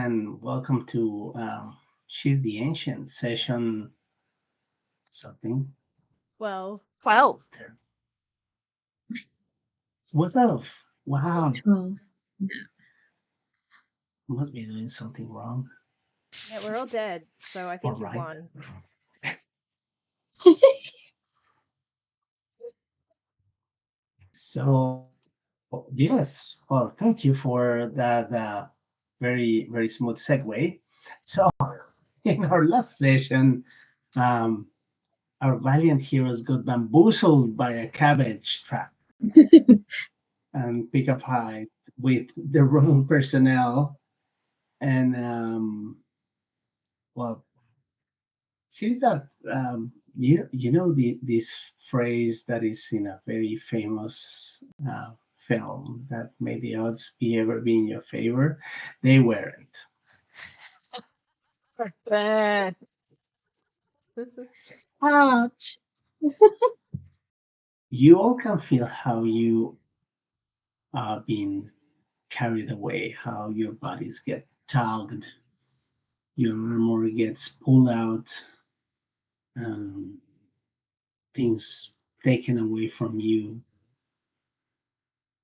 and welcome to She's the Ancient session something. Well, 12. What else? Wow, 12. must be doing something wrong. yeah, we're all dead, so I All think you've right. won. So, yes, well, thank you for that very, very smooth segue. So, in our last session, um, our valiant heroes got bamboozled by a cabbage trap and pick a fight with the wrong personnel. And well, seems that you know this phrase that is in a very famous film that may the odds be ever be in your favor. They weren't. Bad. Ouch. You all can feel how you are being carried away, how your bodies get tugged, your armor gets pulled out, um, things taken away from you.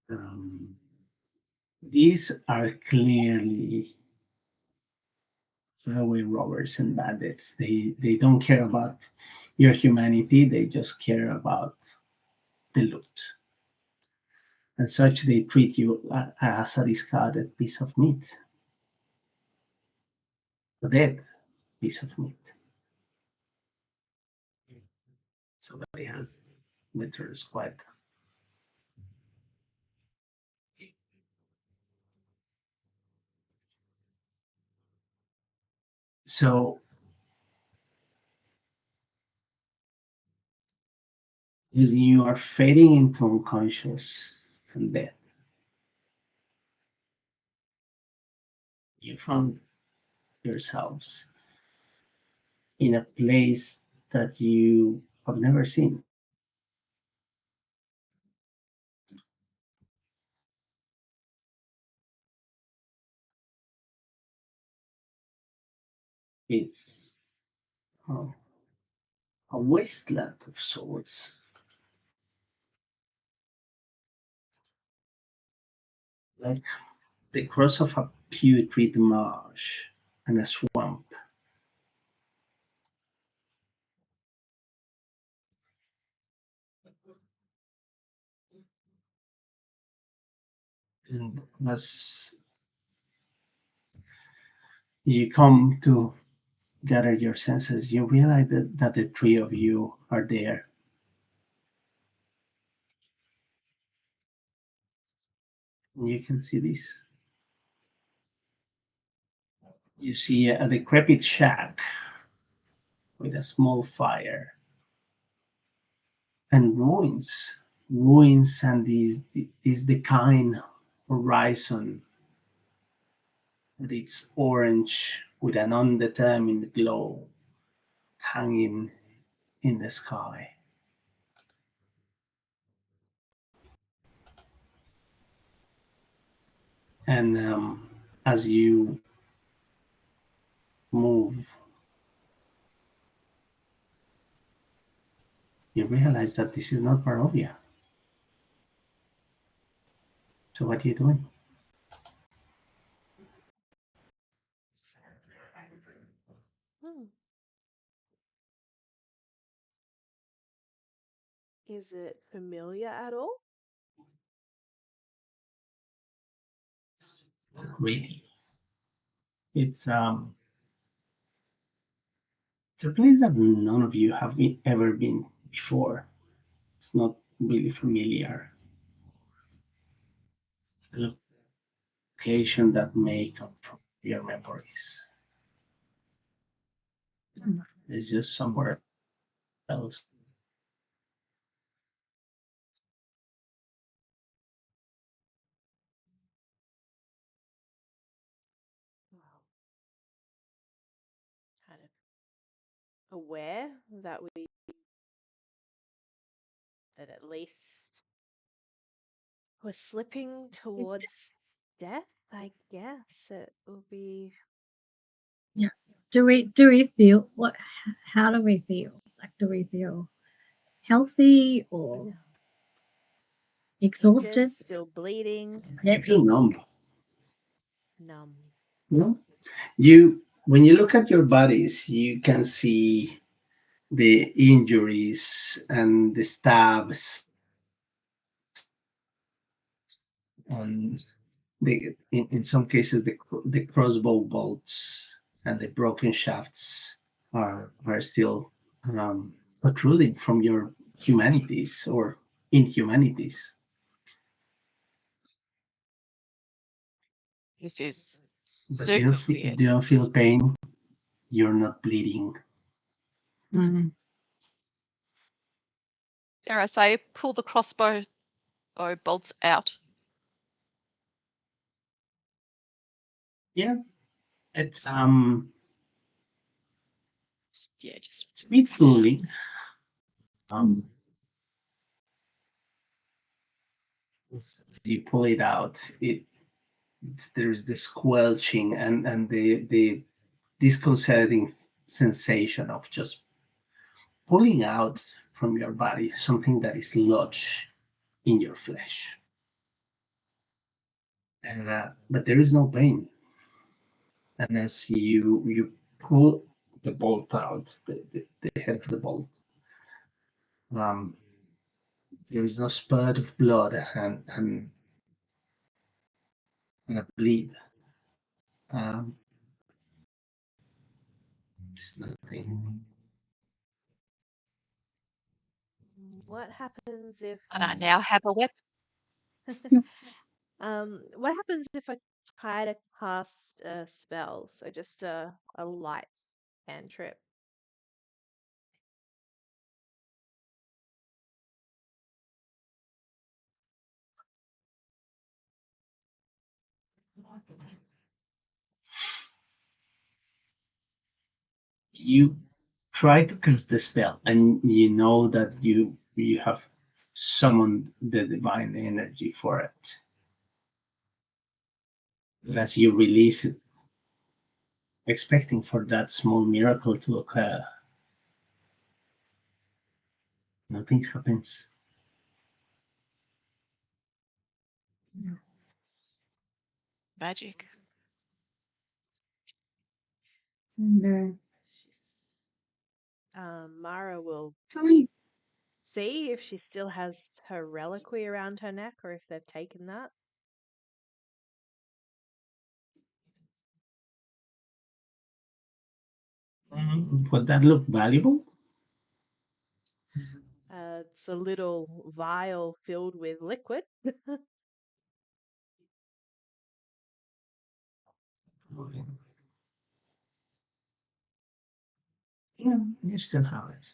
Um, these are clearly highway robbers and bandits. They don't care about your humanity. They just care about the loot. And such they treat you as a discarded piece of meat, a dead piece of meat. Somebody has meters quite. So as you are fading into unconscious and death, you found yourselves in a place that you have never seen. It's uh, a wasteland of sorts, like the cross of a putrid marsh and a swamp. And as you come to gather your senses, you realize that the three of you are there. And you can see this. You see a decrepit shack with a small fire and ruins, ruins, and this decaying horizon. And it's orange with an undetermined glow hanging in the sky. And as you move, you realize that this is not Barovia. So what are you doing? Hmm. Is it familiar at all? Really, it's it's a place that none of you have ever been before. It's not really familiar. A location that may come from your memories. It's just somewhere else. Well, kind of aware that at least we're slipping towards death, I guess it will be Do we feel what? How do we feel? Like, do we feel healthy or Injured, exhausted? still bleeding, You feel numb. numb. No? You when you look at your bodies, you can see the injuries and the stabs and in some cases the crossbow bolts and the broken shafts are still protruding from your humanities or inhumanities. This is But super weird. you don't feel pain. You're not bleeding. Mm. Dare I say, pull the crossbow bolts out. Yeah, it's Yeah, just it's a bit cooling. As you pull it out, there's this squelching and the disconcerting sensation of just pulling out from your body something that is lodged in your flesh. But there is no pain. And as you pull the bolt out, the head of the bolt, um, there is no spurt of blood and a bleed. Um, there's nothing. What happens if and I now have a weapon. what happens if I try to cast a spell? So just a light cantrip. You try to cast the spell, and you know that you have summoned the divine energy for it. But as you release it, expecting for that small miracle to occur, nothing happens. Magic. No. She's Mara will Can we? see if she still has her reliquary around her neck or if they've taken that. Would that look valuable? It's a little vial filled with liquid. Yeah, you still have it.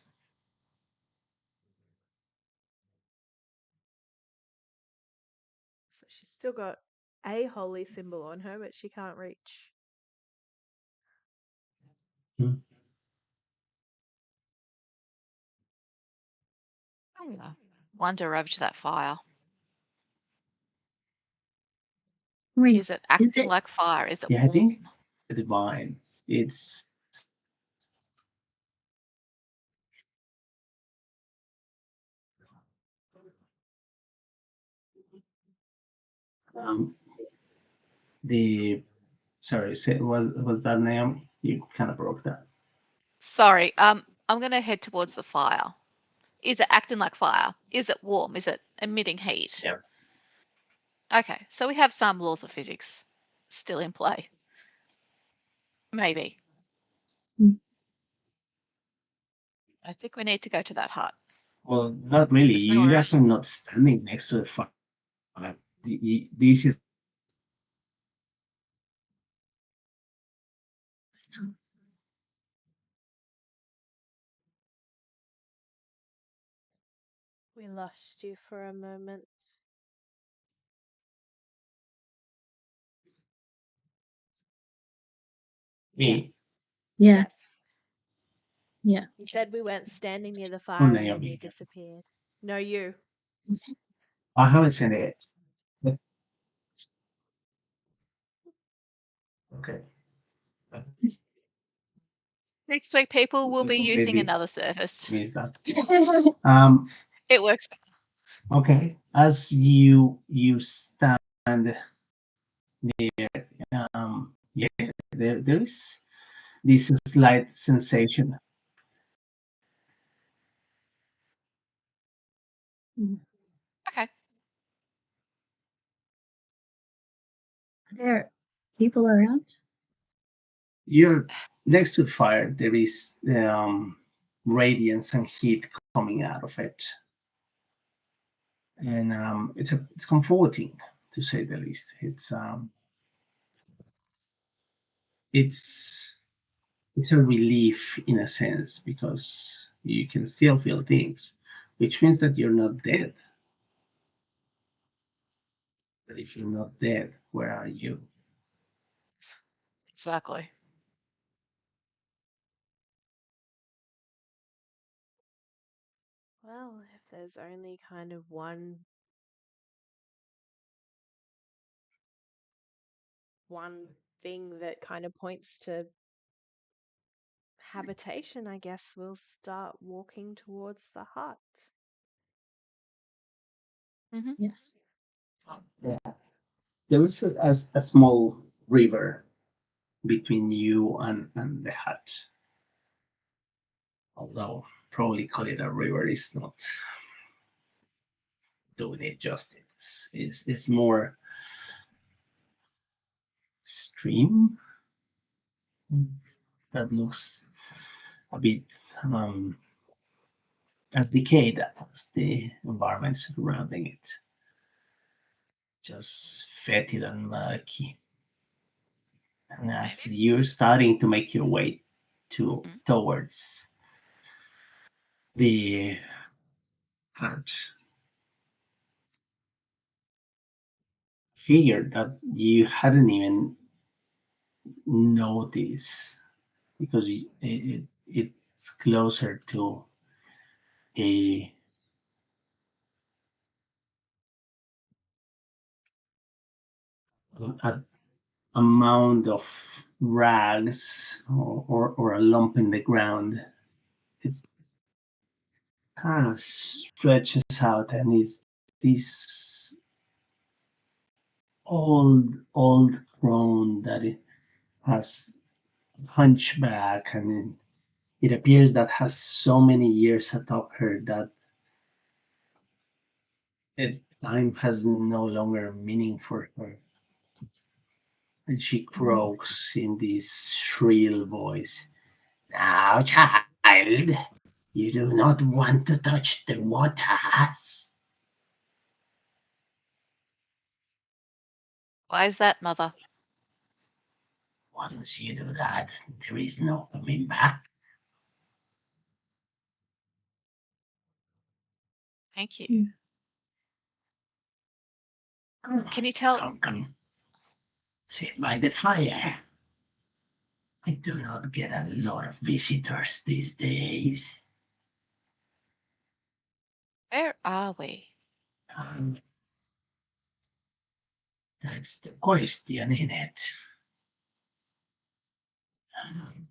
So she's still got a holy symbol on her, but she can't reach. Wander over to that fire. Wait, Is it acting like fire? Is it Yeah, I warm? think the divine. It's um the sorry, was that name? You kind of broke that. Sorry, I'm gonna head towards the fire. Is it acting like fire? Is it warm? Is it emitting heat? Yeah. Okay, so we have some laws of physics still in play. Maybe. Mm. I think we need to go to that hut. Well, not really. There's You nowhere guys are not standing next to the fire. This is We lost you for a moment. me. Yeah. Yes. Yeah. You said we weren't standing near the Oh, fire and then Naomi. you disappeared. No, you. I haven't seen it. Okay. Next week, people will be using Maybe another service. means that. Um, It works. okay, as you stand there, yeah, there is this slight sensation. Okay. Are there people around? You're next to the fire. There is radiance and heat coming out of it, and it's comforting to say the least. It's it's a relief in a sense because you can still feel things, which means that you're not dead. But if you're not dead, where are you? Exactly. Well, if there's only kind of one thing that kind of points to habitation, I guess we'll start walking towards the hut. Hmm. Yes. Yeah. There is a small river between you and the hut. Although probably call it a river is not doing it justice. It's more stream that looks a bit as decayed as the environment surrounding it. Just fetid and murky. And as Maybe. you're starting to make your way Mm. towards the hut, figure that you hadn't even noticed because it's closer to a a, a mound of rags or a lump in the ground. It kind of stretches out and is this old crone that it has hunchback and it appears that has so many years atop her that time has no longer meaning for her. And she croaks in this shrill voice. Now, child, you do not want to touch the waters. Why is that, Mother? Once you do that, there is no coming back. Thank you. Mm. Can you tell? Come. Sit by the fire. I do not get a lot of visitors these days. Where are we? Um, that's the question, in it? Um,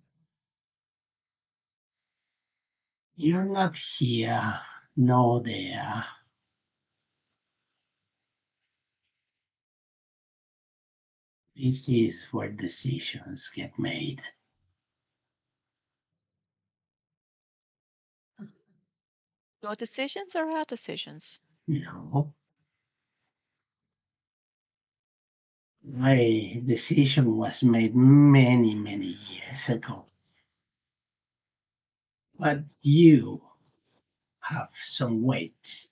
you're not here, no there. This is where decisions get made. Your decisions or our decisions? No, my decision was made many years ago. But you have some weight.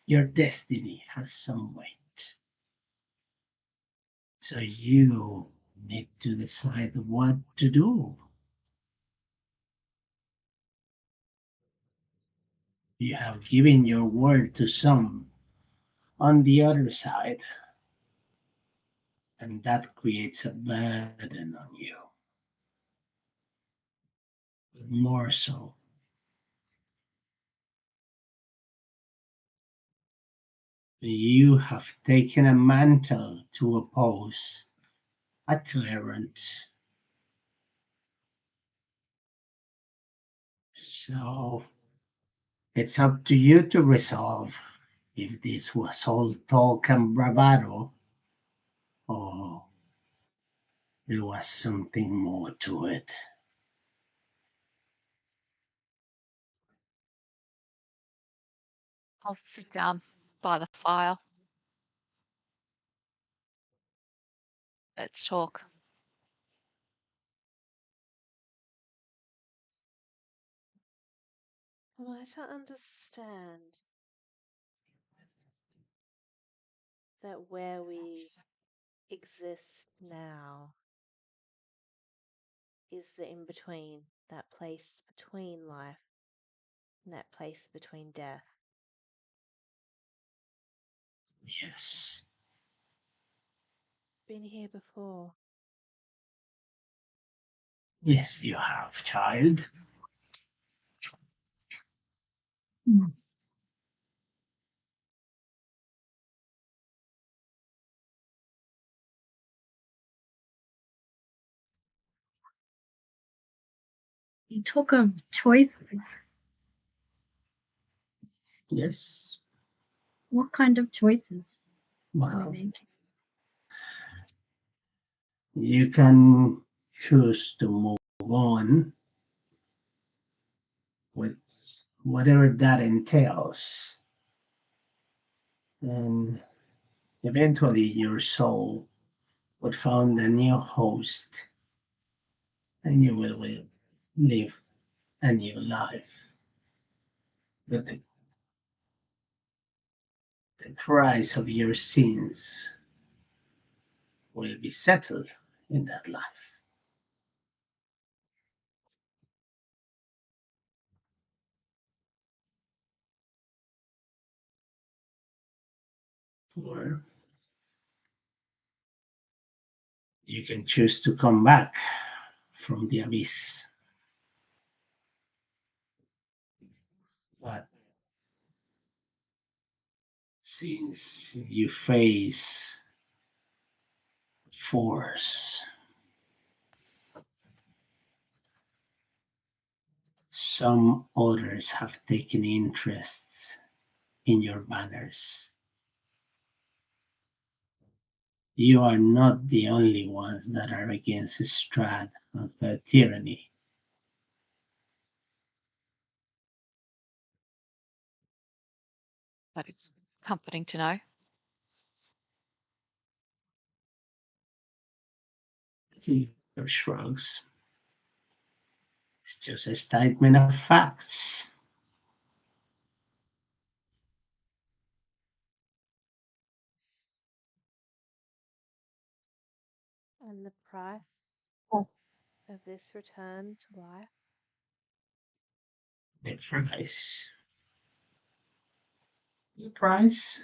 Your destiny has some weight. So you need to decide what to do. You have given your word to some on the other side, and that creates a burden on you. But more so, you have taken a mantle to oppose a tyrant So it's up to you to resolve if this was all talk and bravado or there was something more to it. I'll sit down by the fire. Let's talk. Well, I don't understand that where we exist now is the in between, that place between life and that place between death. Yes. Been here before. Yes, you have, child. Mm. You talk of choices. Yes. What kind of choices are Well, we making? you can choose to move on with whatever that entails. And eventually your soul would find a new host and you will live a new life. But the price of your sins will be settled in that life. Or you can choose to come back from the abyss. But since you face force, some others have taken interest in your banners. You are not the only ones that are against Strahd and her tyranny. But it's comforting to know. He shrugs. It's just a statement of facts. And the price of this return to life? The price. The price?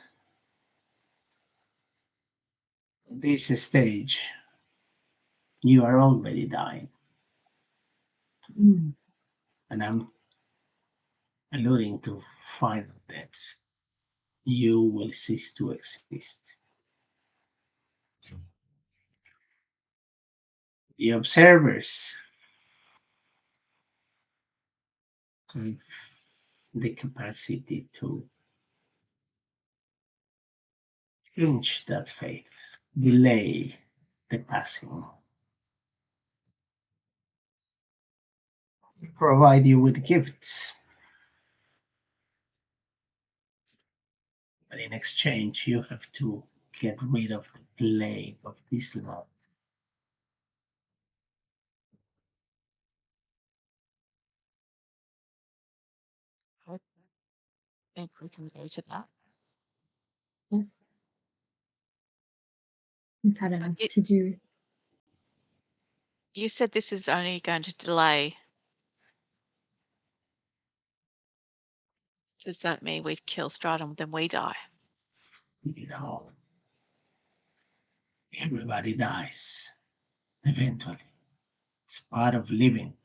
This stage, you are already dying. Mm. And I'm alluding to final death. You will cease to exist. The observers have the capacity to clinch that fate, delay the passing, provide you with gifts. But in exchange, you have to get rid of the plague of this love. I think we can go to that. Yes. We've had enough It- to do. You said this is only going to delay. Does that mean we kill Strahd and then we die? No, everybody dies eventually. It's part of living.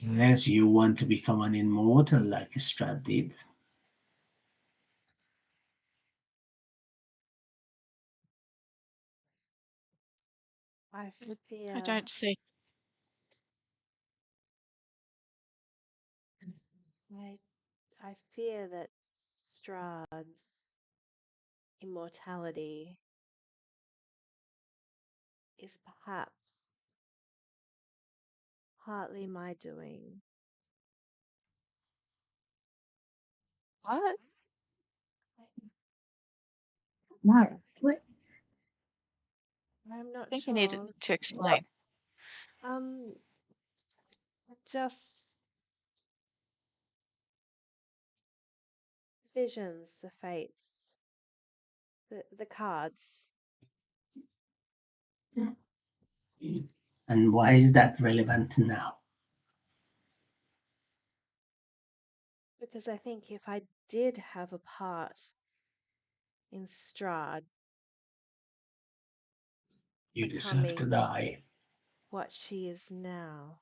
Unless you want to become an immortal like Strahd did. I I fear don't see. I fear that Strahd's immortality is perhaps partly my doing. What? No. What? I'm I not think you need sure. to explain. Um, just visions, the fates, the cards. And why is that relevant now? Because I think if I did have a part in Strahd You deserve to becoming die. what she is now,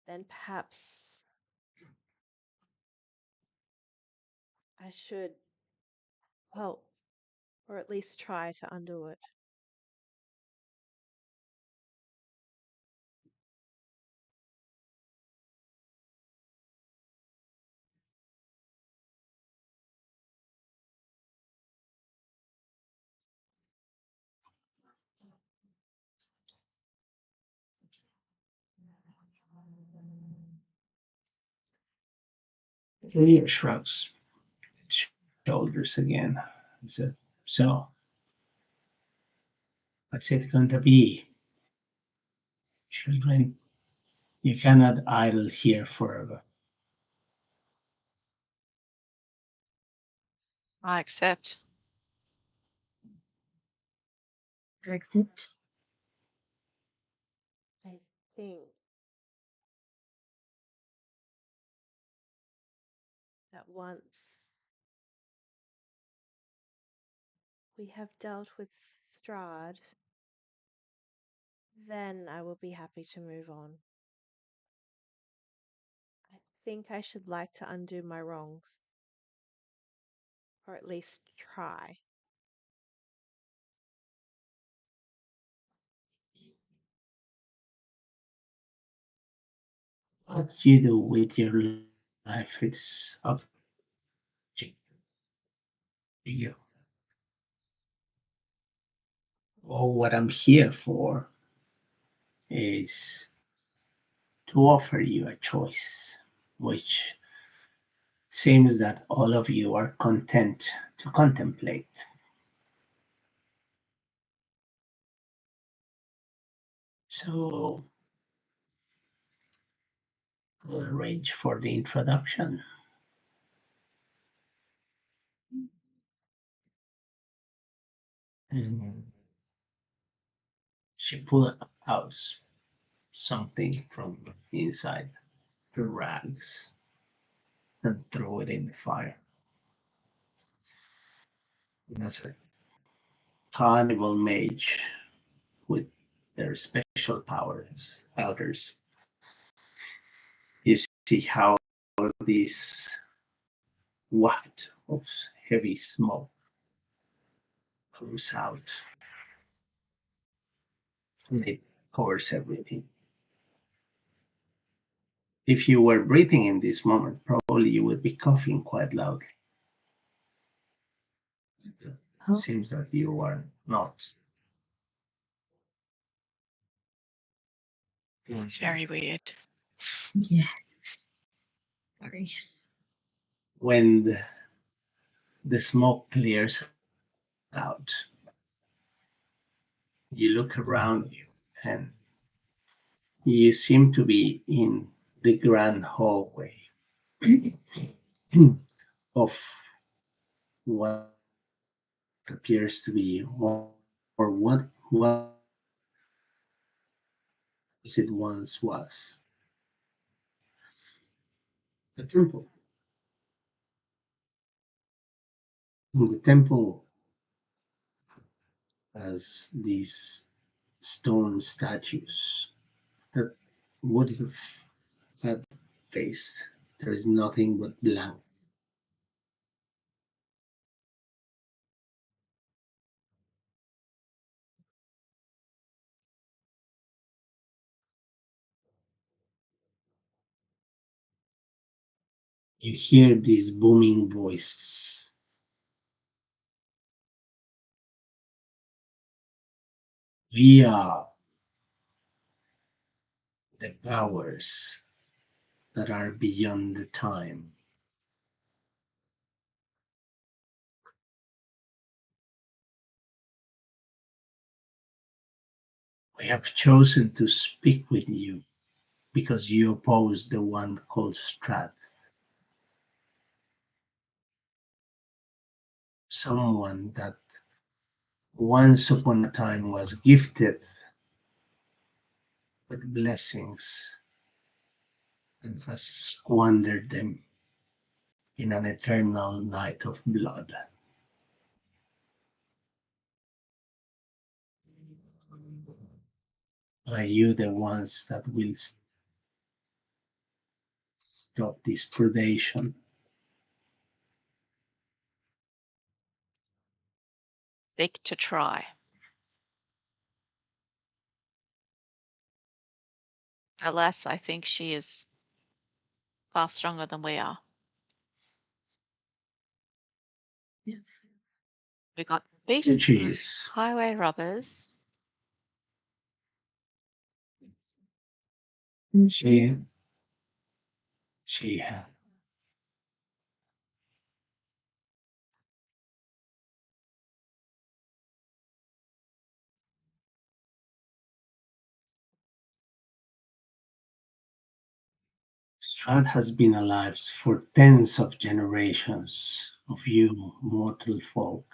then perhaps I should help, or at least try to undo it. Lear shrugs his shoulders again. He said, "So, what's it going to be? Children, you cannot idle here forever." I accept. Exit. I think that once we have dealt with Strahd, then I will be happy to move on. I think I should like to undo my wrongs, or at least try. What you do with your life, it's up to you. All what I'm here for is to offer you a choice, which seems that all of you are content to contemplate. So I'll arrange for the introduction. And she pulled out something from inside her rags and threw it in the fire. And that's a carnival mage with their special powers. Elders. You see how this waft of heavy smoke comes out and it covers everything. If you were breathing in this moment, probably you would be coughing quite loudly. It Oh, seems that you are not. It's very weird. yeah. Sorry. When the smoke clears out, you look around you and you seem to be in the grand hallway of what appears to be, or what it once was, the temple. The temple has these stone statues that would have had faced. There is nothing but blank. You hear these booming voices. We are the powers that are beyond the time. We have chosen to speak with you because you oppose the one called Strath. Someone that once upon a time was gifted with blessings and has squandered them in an eternal night of blood. Are you the ones that will stop this predation? Big to try. Alas, I think she is far stronger than we are. Yes. We got beaten by Jeez. highway robbers. Mhm. She had Strahd has been alive for tens of generations of you mortal folk.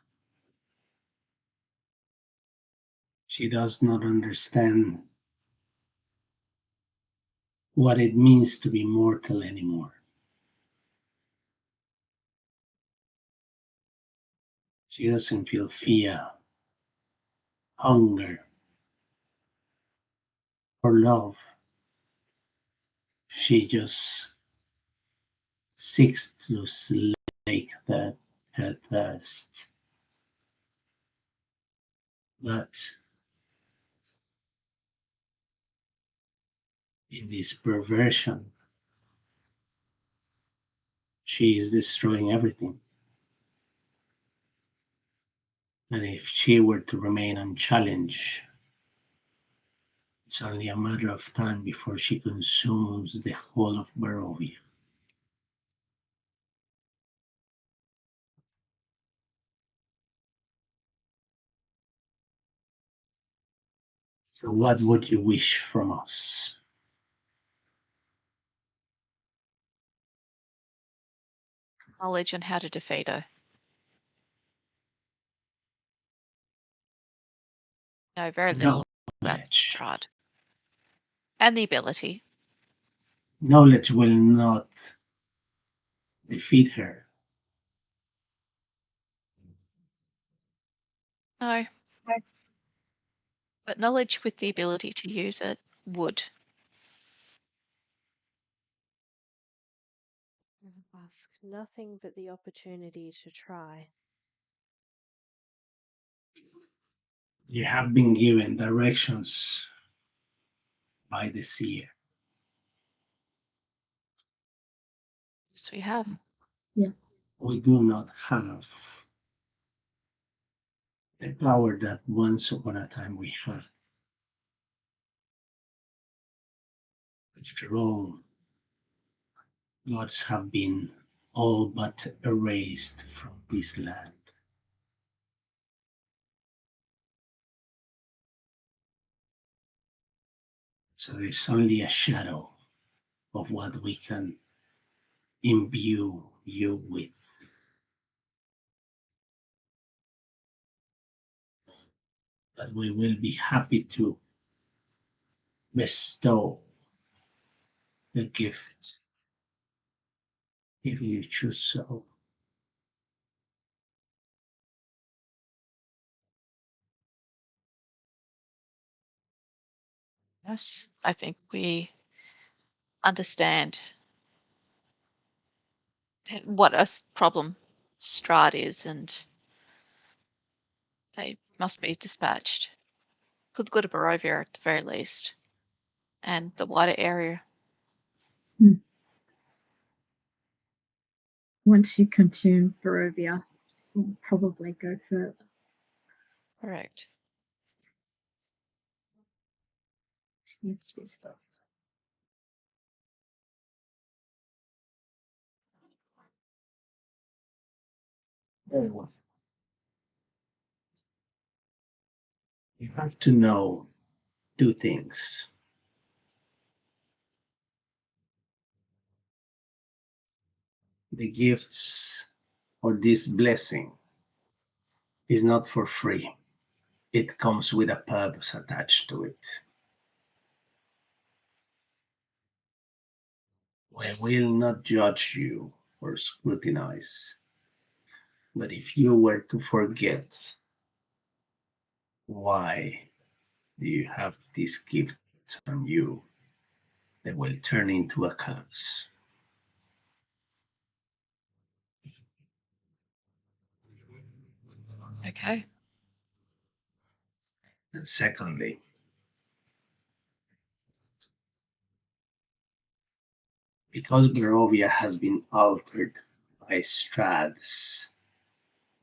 She does not understand what it means to be mortal anymore. She doesn't feel fear, hunger, or love. She just seeks to slake her thirst. But in this perversion, she is destroying everything. And if she were to remain unchallenged, it's only a matter of time before she consumes the whole of Barovia. So what would you wish from us? Knowledge on how to defeat her. Know very little about Knowledge. Strahd. And the ability. Knowledge will not defeat her. No. But knowledge with the ability to use it would. Ask nothing but the opportunity to try. You have been given directions by the seer. Yes, we have. We do not have the power that once upon a time we had. After all, gods have been all but erased from this land. So there's only a shadow of what we can imbue you with. But we will be happy to bestow the gift if you choose so. Yes. I think we understand what a problem Strahd is, and they must be dispatched. For the good of Barovia at the very least. And the wider area. once you consume Barovia, you'll probably go further. Correct. Needs to be stopped. Very well. You have to know two things. The gifts or this blessing is not for free. It comes with a purpose attached to it. We will not judge you or scrutinize. But if you were to forget why do you have this gift on you, they will turn into a curse. Okay. And secondly, because Barovia has been altered by Strahd's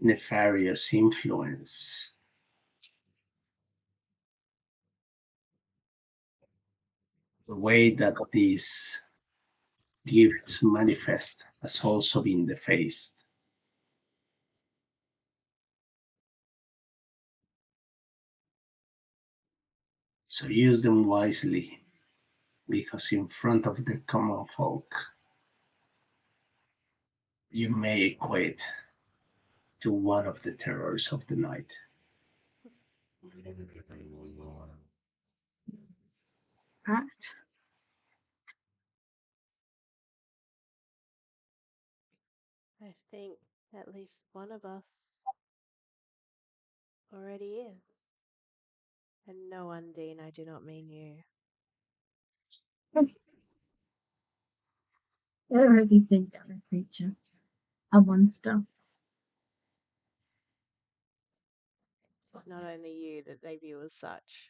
nefarious influence, the way that these gifts manifest has also been defaced. So use them wisely, because in front of the common folk, you may equate to one of the terrors of the night. Right? I think at least one of us already is. And no, Undine, I do not mean you. I already think I'm a creature, a monster. It's not only you that they view as such.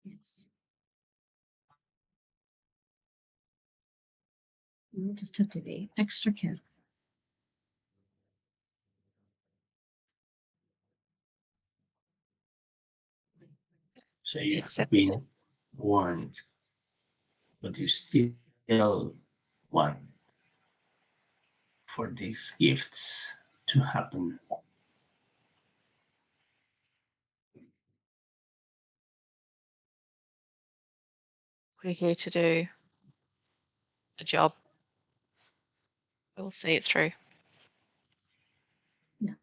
Yes. You just have to be extra careful. So you have Accept. been warned, but you still want for these gifts to happen. We're here to do a job. We'll see it through. Yes.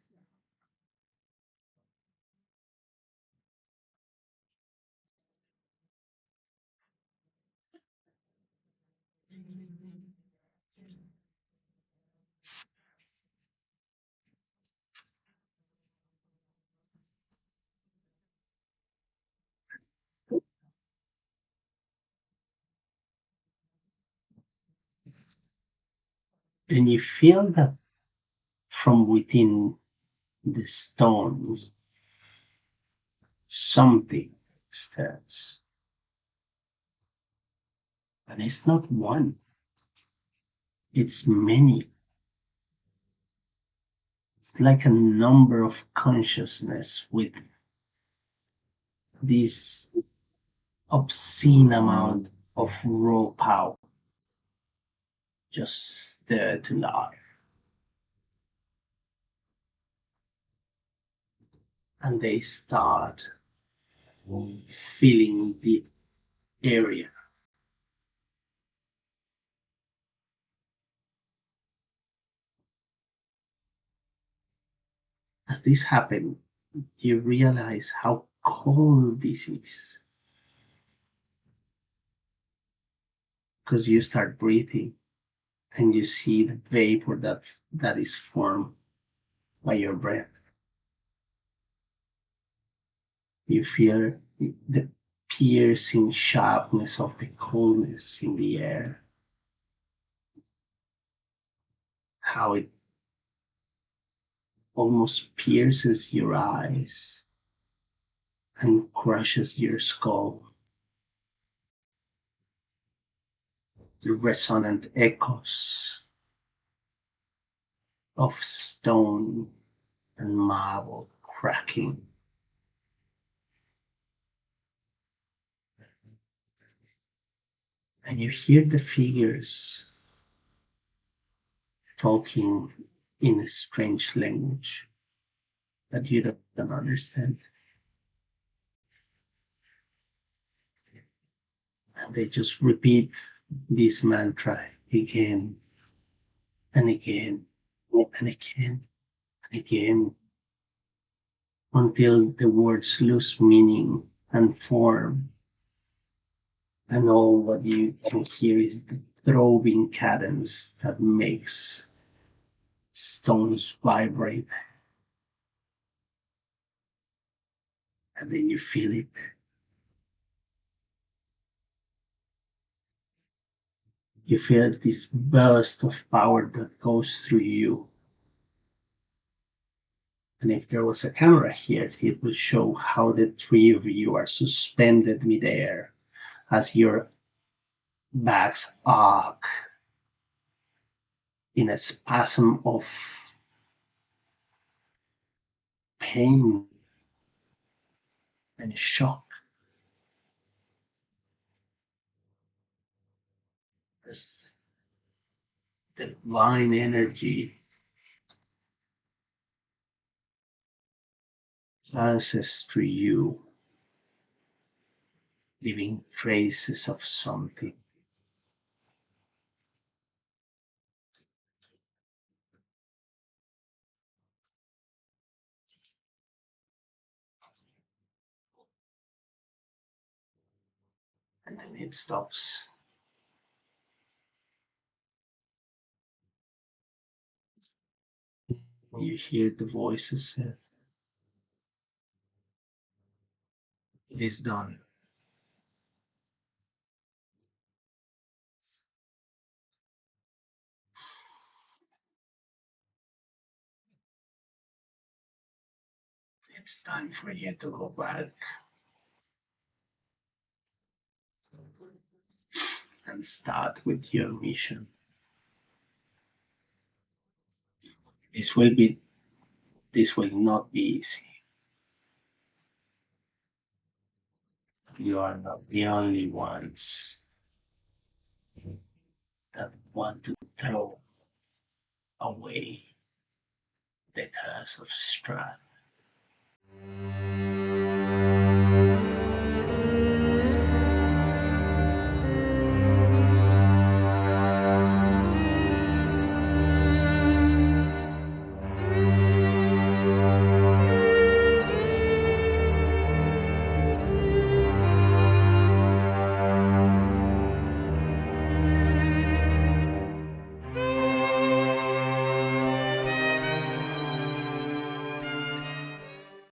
And you feel that from within the stones, something stirs. And it's not one, it's many. It's like a number of consciousness with this obscene amount of raw power just stirred to life. And they start filling the area. As this happens, you realize how cold this is. Because you start breathing and you see the vapor that is formed by your breath. You feel the piercing sharpness of the coldness in the air. How it almost pierces your eyes and crushes your skull. The resonant echoes of stone and marble cracking. And you hear the figures talking in a strange language that you don't understand. And they just repeat this mantra again and again and again and again until the words lose meaning and form. And all what you can hear is the throbbing cadence that makes stones vibrate. And then you feel it. You feel this burst of power that goes through you. And if there was a camera here, it will show how the three of you are suspended midair as your backs arc in a spasm of pain and shock as divine energy passes through you, leaving traces of something. And then it stops. You hear the voices say, "It is done." It's time for you to go back and start with your mission. This will not be easy. You are not the only ones that want to throw away the curse of Strahd.